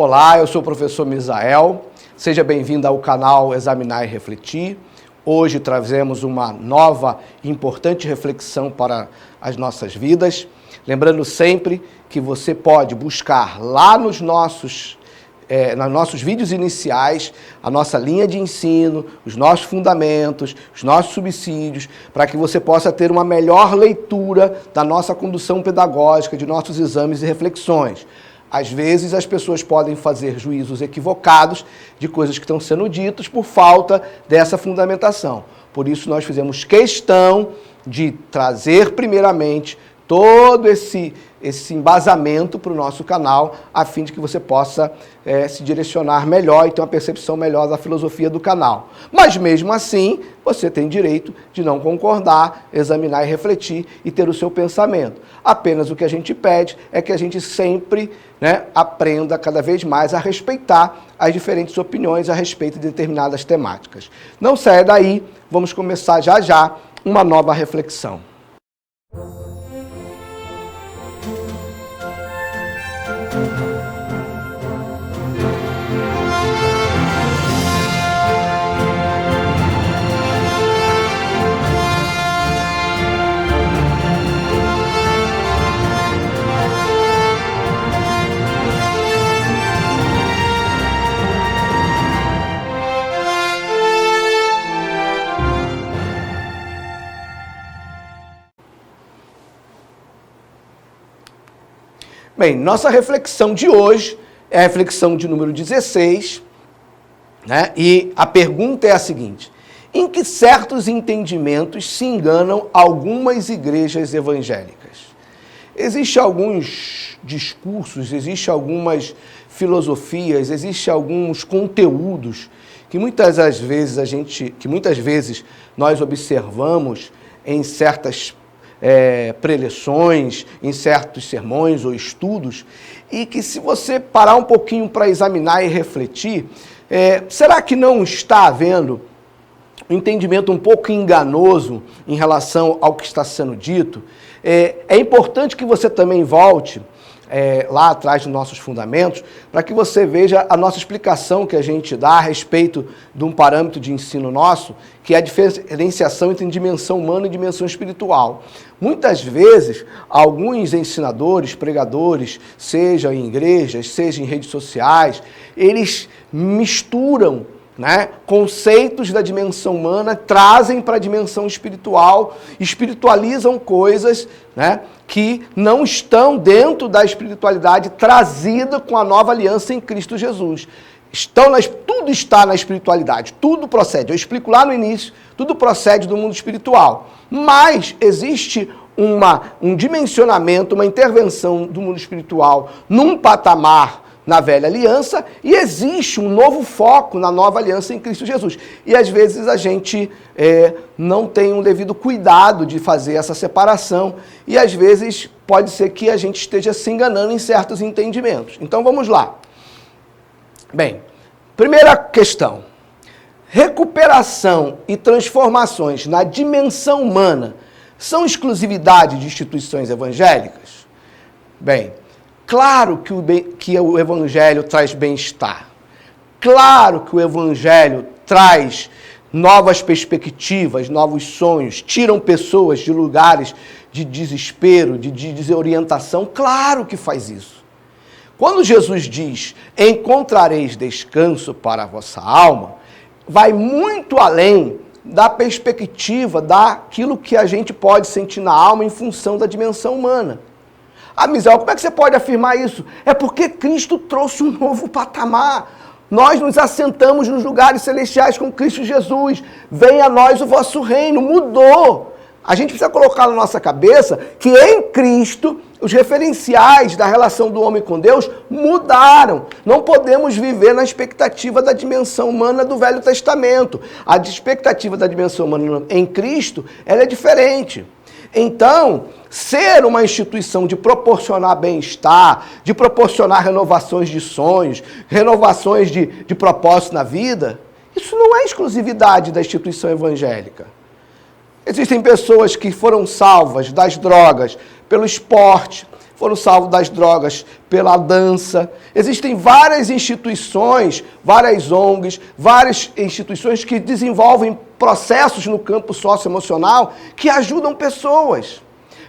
Olá, eu sou o professor Misael, seja bem-vindo ao canal Examinar e Refletir. Hoje trazemos uma nova e importante reflexão para as nossas vidas. Lembrando sempre que você pode buscar lá nos nossos vídeos iniciais, a nossa linha de ensino, os nossos fundamentos, os nossos subsídios, para que você possa ter uma melhor leitura da nossa condução pedagógica, de nossos exames e reflexões. Às vezes as pessoas podem fazer juízos equivocados de coisas que estão sendo ditas por falta dessa fundamentação. Por isso nós fizemos questão de trazer primeiramente todo esse embasamento para o nosso canal, a fim de que você possa se direcionar melhor e ter uma percepção melhor da filosofia do canal. Mas mesmo assim, você tem direito de não concordar, examinar e refletir e ter o seu pensamento. Apenas o que a gente pede é que a gente sempre aprenda cada vez mais a respeitar as diferentes opiniões a respeito de determinadas temáticas. Não saia daí, vamos começar já uma nova reflexão. Bem, nossa reflexão de hoje é a reflexão de número 16, e a pergunta é a seguinte: em que certos entendimentos se enganam algumas igrejas evangélicas? Existem alguns discursos, existem algumas filosofias, existem alguns conteúdos que muitas vezes nós observamos em certas preleções, em certos sermões ou estudos, e que se você parar um pouquinho para examinar e refletir, será que não está havendo um entendimento um pouco enganoso em relação ao que está sendo dito? É importante que você também volte lá atrás dos nossos fundamentos, para que você veja a nossa explicação que a gente dá a respeito de um parâmetro de ensino nosso, que é a diferenciação entre dimensão humana e dimensão espiritual. Muitas vezes, alguns ensinadores, pregadores, seja em igrejas, seja em redes sociais, eles misturam conceitos da dimensão humana, trazem para a dimensão espiritual, espiritualizam coisas que não estão dentro da espiritualidade trazida com a nova aliança em Cristo Jesus. Tudo está na espiritualidade, tudo procede. Eu explico lá no início, tudo procede do mundo espiritual. Mas existe um dimensionamento, uma intervenção do mundo espiritual num patamar na velha aliança, e existe um novo foco na nova aliança em Cristo Jesus. E às vezes a gente não tem um devido cuidado de fazer essa separação, e às vezes pode ser que a gente esteja se enganando em certos entendimentos. Então vamos lá. Bem, primeira questão. Recuperação e transformações na dimensão humana são exclusividade de instituições evangélicas? Bem, claro que o Evangelho traz bem-estar. Claro que o Evangelho traz novas perspectivas, novos sonhos, tiram pessoas de lugares de desespero, de desorientação. Claro que faz isso. Quando Jesus diz, encontrareis descanso para a vossa alma, vai muito além da perspectiva daquilo que a gente pode sentir na alma em função da dimensão humana. Misael, como é que você pode afirmar isso? É porque Cristo trouxe um novo patamar. Nós nos assentamos nos lugares celestiais com Cristo Jesus. Venha a nós o vosso reino. Mudou. A gente precisa colocar na nossa cabeça que em Cristo os referenciais da relação do homem com Deus mudaram. Não podemos viver na expectativa da dimensão humana do Velho Testamento. A expectativa da dimensão humana em Cristo, ela é diferente. Então, ser uma instituição de proporcionar bem-estar, de proporcionar renovações de sonhos, renovações de propósito na vida, isso não é exclusividade da instituição evangélica. Existem pessoas que foram salvas das drogas pelo esporte, foram salvos das drogas pela dança. Existem várias instituições, várias ONGs, várias instituições que desenvolvem processos no campo socioemocional que ajudam pessoas.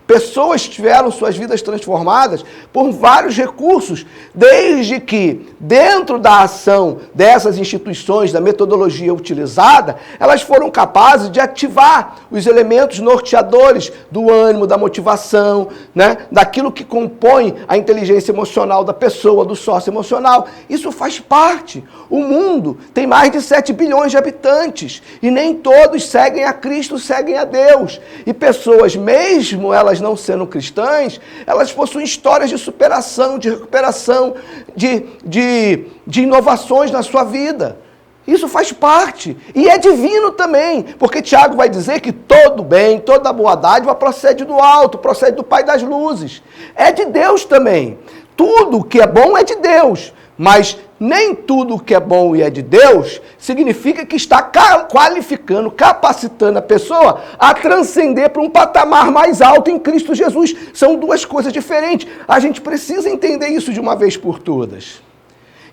Pessoas tiveram suas vidas transformadas por vários recursos, desde que, dentro da ação dessas instituições, da metodologia utilizada, elas foram capazes de ativar os elementos norteadores do ânimo, da motivação, né? Daquilo que compõe a inteligência emocional da pessoa, do socioemocional. Isso faz parte. O mundo tem mais de 7 bilhões de habitantes e nem todos seguem a Cristo, seguem a Deus. E pessoas, mesmo elas não sendo cristãs, elas possuem histórias de superação, de recuperação, de inovações na sua vida. Isso faz parte. E é divino também, porque Tiago vai dizer que todo bem, toda boa dádiva procede do alto, procede do Pai das luzes. É de Deus também. Tudo que é bom é de Deus, mas nem tudo que é bom e é de Deus significa que está qualificando, capacitando a pessoa a transcender para um patamar mais alto em Cristo Jesus. São duas coisas diferentes. A gente precisa entender isso de uma vez por todas.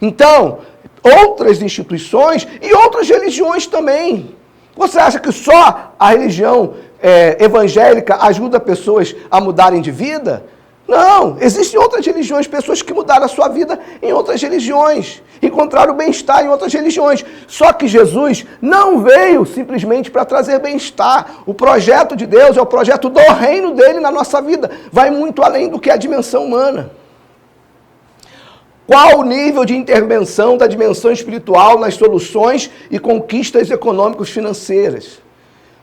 Então, outras instituições e outras religiões também. Você acha que só a religião evangélica ajuda pessoas a mudarem de vida? Não, existem outras religiões, pessoas que mudaram a sua vida em outras religiões, encontraram bem-estar em outras religiões. Só que Jesus não veio simplesmente para trazer bem-estar. O projeto de Deus é o projeto do reino dele na nossa vida. Vai muito além do que a dimensão humana. Qual o nível de intervenção da dimensão espiritual nas soluções e conquistas econômicas financeiras?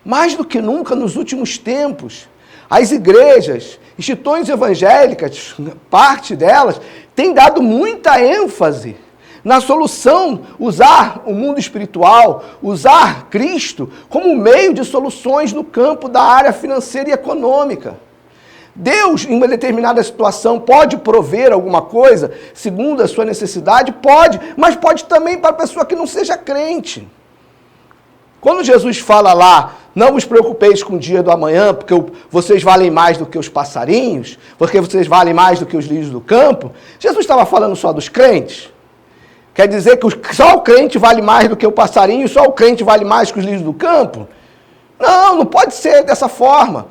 Mais do que nunca nos últimos tempos, as igrejas, instituições evangélicas, parte delas, tem dado muita ênfase na solução, usar o mundo espiritual, usar Cristo como meio de soluções no campo da área financeira e econômica. Deus, em uma determinada situação, pode prover alguma coisa, segundo a sua necessidade? Pode, mas pode também para a pessoa que não seja crente. Quando Jesus fala lá, não vos preocupeis com o dia do amanhã, porque vocês valem mais do que os passarinhos, porque vocês valem mais do que os lírios do campo, Jesus estava falando só dos crentes? Quer dizer que só o crente vale mais do que o passarinho, só o crente vale mais que os lírios do campo? Não, não pode ser dessa forma.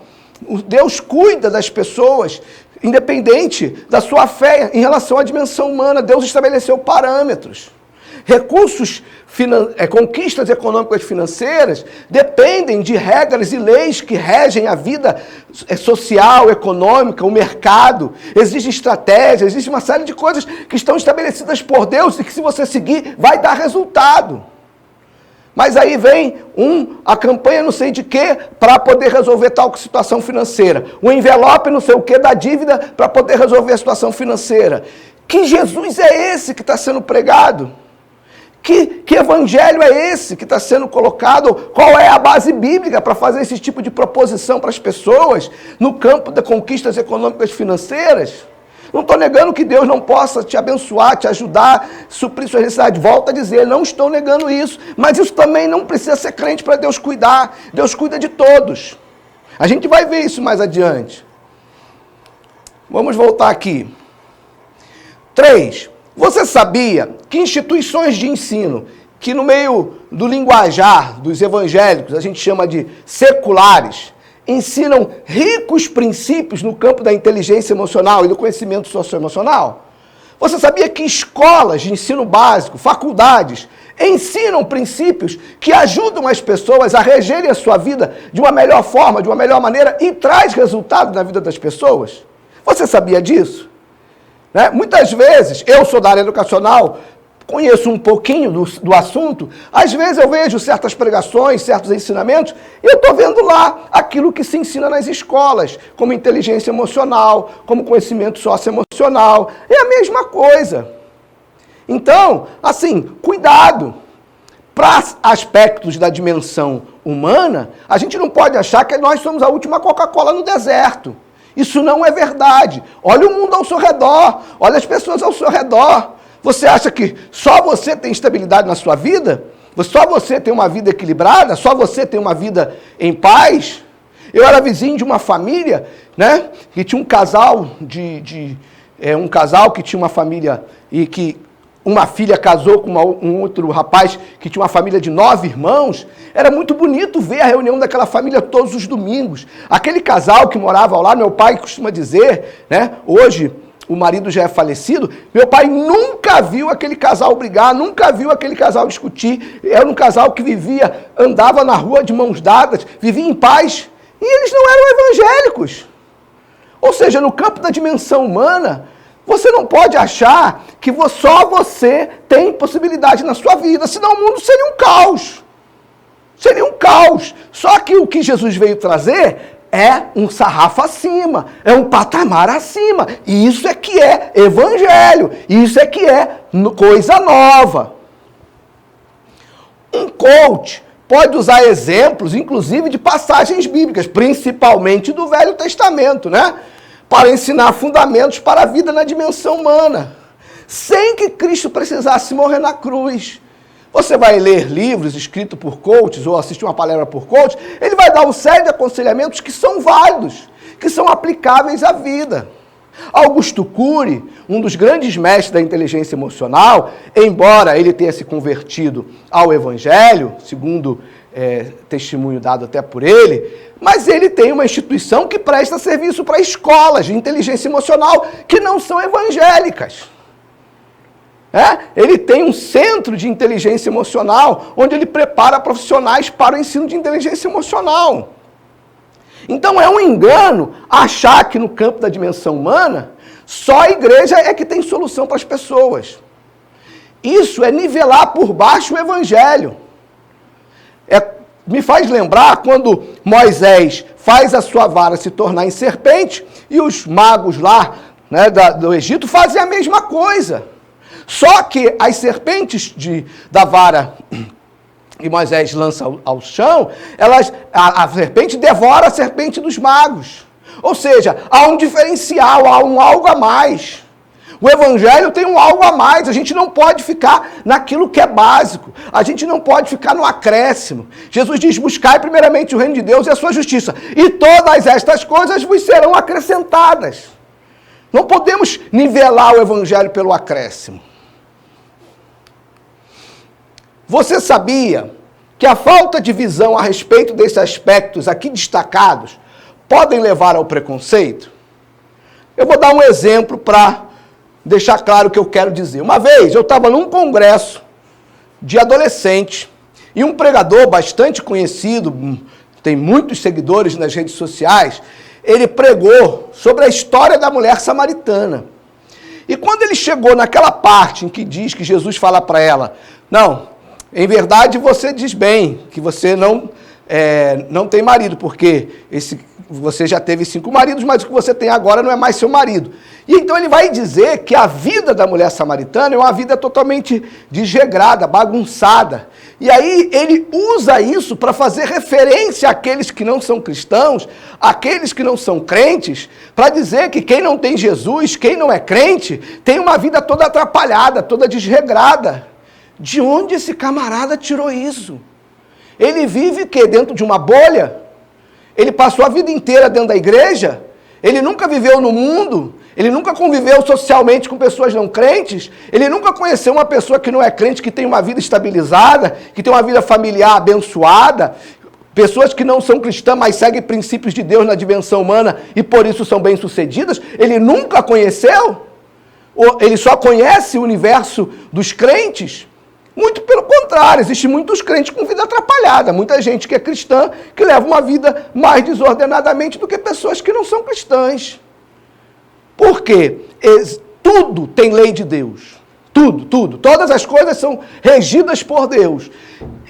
Deus cuida das pessoas, independente da sua fé em relação à dimensão humana. Deus estabeleceu parâmetros. Recursos, conquistas econômicas financeiras dependem de regras e leis que regem a vida social, econômica, o mercado. Existe estratégia, existe uma série de coisas que estão estabelecidas por Deus e que, se você seguir, vai dar resultado. Mas aí vem a campanha não sei de quê para poder resolver tal situação financeira. O envelope não sei o quê da dívida para poder resolver a situação financeira. Que Jesus é esse que está sendo pregado? Que evangelho é esse que está sendo colocado? Qual é a base bíblica para fazer esse tipo de proposição para as pessoas no campo de conquistas econômicas financeiras? Não estou negando que Deus não possa te abençoar, te ajudar, suprir suas necessidades. Volto a dizer, não estou negando isso. Mas isso também não precisa ser crente para Deus cuidar. Deus cuida de todos. A gente vai ver isso mais adiante. Vamos voltar aqui. 3. Você sabia que instituições de ensino, que no meio do linguajar dos evangélicos a gente chama de seculares, ensinam ricos princípios no campo da inteligência emocional e do conhecimento socioemocional? Você sabia que escolas de ensino básico, faculdades, ensinam princípios que ajudam as pessoas a regerem a sua vida de uma melhor forma, de uma melhor maneira e traz resultado na vida das pessoas? Você sabia disso? Né? Muitas vezes, eu sou da área educacional, conheço um pouquinho do assunto, às vezes eu vejo certas pregações, certos ensinamentos, e eu estou vendo lá aquilo que se ensina nas escolas, como inteligência emocional, como conhecimento socioemocional, é a mesma coisa. Então, assim, cuidado. Para aspectos da dimensão humana, a gente não pode achar que nós somos a última Coca-Cola no deserto. Isso não é verdade. Olha o mundo ao seu redor, olha as pessoas ao seu redor. Você acha que só você tem estabilidade na sua vida? Só você tem uma vida equilibrada? Só você tem uma vida em paz? Eu era vizinho de uma família, né, que tinha um casal um casal que tinha uma família e que uma filha casou com um outro rapaz que tinha uma família de 9 irmãos. Era muito bonito ver a reunião daquela família todos os domingos. Aquele casal que morava lá, meu pai costuma dizer, né, hoje o marido já é falecido, meu pai nunca viu aquele casal brigar, nunca viu aquele casal discutir. Era um casal que vivia, andava na rua de mãos dadas, vivia em paz. E eles não eram evangélicos. Ou seja, no campo da dimensão humana, você não pode achar que só você tem possibilidade na sua vida, senão o mundo seria um caos. Seria um caos. Só que o que Jesus veio trazer é um sarrafo acima, é um patamar acima. E isso é que é evangelho, isso é que é coisa nova. Um coach pode usar exemplos, inclusive de passagens bíblicas, principalmente do Velho Testamento, né? Para ensinar fundamentos para a vida na dimensão humana, sem que Cristo precisasse morrer na cruz. Você vai ler livros escritos por coaches ou assistir uma palestra por coach, ele vai dar uma série de aconselhamentos que são válidos, que são aplicáveis à vida. Augusto Cury, um dos grandes mestres da inteligência emocional, embora ele tenha se convertido ao Evangelho, segundo testemunho dado até por ele, mas ele tem uma instituição que presta serviço para escolas de inteligência emocional que não são evangélicas. Ele tem um centro de inteligência emocional onde ele prepara profissionais para o ensino de inteligência emocional. Então é um engano achar que no campo da dimensão humana só a igreja é que tem solução para as pessoas. Isso é nivelar por baixo o evangelho. Me faz lembrar quando Moisés faz a sua vara se tornar em serpente e os magos lá, né, do Egito fazem a mesma coisa. Só que as serpentes da vara que Moisés lança ao chão, a serpente devora a serpente dos magos. Ou seja, há um diferencial, há um algo a mais. O evangelho tem um algo a mais. A gente não pode ficar naquilo que é básico. A gente não pode ficar no acréscimo. Jesus diz, buscai primeiramente o reino de Deus e a sua justiça. E todas estas coisas vos serão acrescentadas. Não podemos nivelar o evangelho pelo acréscimo. Você sabia que a falta de visão a respeito desses aspectos aqui destacados podem levar ao preconceito? Eu vou dar um exemplo para deixar claro o que eu quero dizer. Uma vez eu estava num congresso de adolescentes e um pregador bastante conhecido, tem muitos seguidores nas redes sociais, ele pregou sobre a história da mulher samaritana. E quando ele chegou naquela parte em que diz que Jesus fala para ela, não, em verdade você diz bem que você não tem marido, porque você já teve 5 maridos, mas o que você tem agora não é mais seu marido. E então ele vai dizer que a vida da mulher samaritana é uma vida totalmente desregrada, bagunçada. E aí ele usa isso para fazer referência àqueles que não são cristãos, àqueles que não são crentes, para dizer que quem não tem Jesus, quem não é crente, tem uma vida toda atrapalhada, toda desregrada. De onde esse camarada tirou isso? Ele vive o quê? Dentro de uma bolha? Ele passou a vida inteira dentro da igreja? Ele nunca viveu no mundo? Ele nunca conviveu socialmente com pessoas não crentes? Ele nunca conheceu uma pessoa que não é crente, que tem uma vida estabilizada, que tem uma vida familiar abençoada? Pessoas que não são cristãs, mas seguem princípios de Deus na dimensão humana e por isso são bem-sucedidas? Ele nunca conheceu? Ou ele só conhece o universo dos crentes? Muito pelo contrário, existem muitos crentes com vida atrapalhada, muita gente que é cristã, que leva uma vida mais desordenadamente do que pessoas que não são cristãs. Por quê? Tudo tem lei de Deus. Tudo. Todas as coisas são regidas por Deus.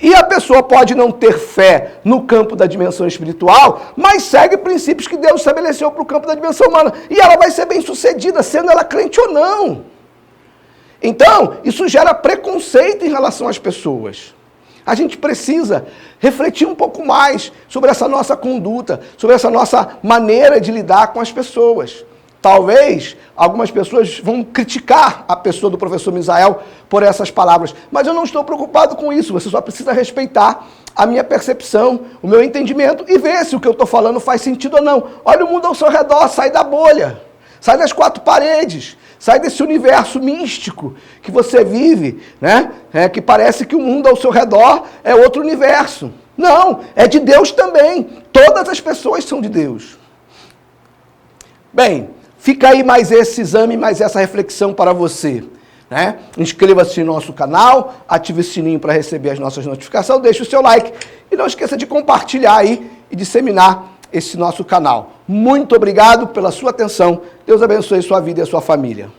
E a pessoa pode não ter fé no campo da dimensão espiritual, mas segue princípios que Deus estabeleceu para o campo da dimensão humana. E ela vai ser bem-sucedida, sendo ela crente ou não. Então, isso gera preconceito em relação às pessoas. A gente precisa refletir um pouco mais sobre essa nossa conduta, sobre essa nossa maneira de lidar com as pessoas. Talvez algumas pessoas vão criticar a pessoa do professor Misael por essas palavras, mas eu não estou preocupado com isso. Você só precisa respeitar a minha percepção, o meu entendimento e ver se o que eu estou falando faz sentido ou não. Olha o mundo ao seu redor, sai da bolha, sai das quatro paredes, sai desse universo místico que você vive, né? Que parece que o mundo ao seu redor é outro universo. Não, é de Deus também. Todas as pessoas são de Deus. Bem, fica aí mais esse exame, mais essa reflexão para você, né? Inscreva-se no nosso canal, ative o sininho para receber as nossas notificações, deixe o seu like e não esqueça de compartilhar aí e disseminar esse nosso canal. Muito obrigado pela sua atenção. Deus abençoe sua vida e a sua família.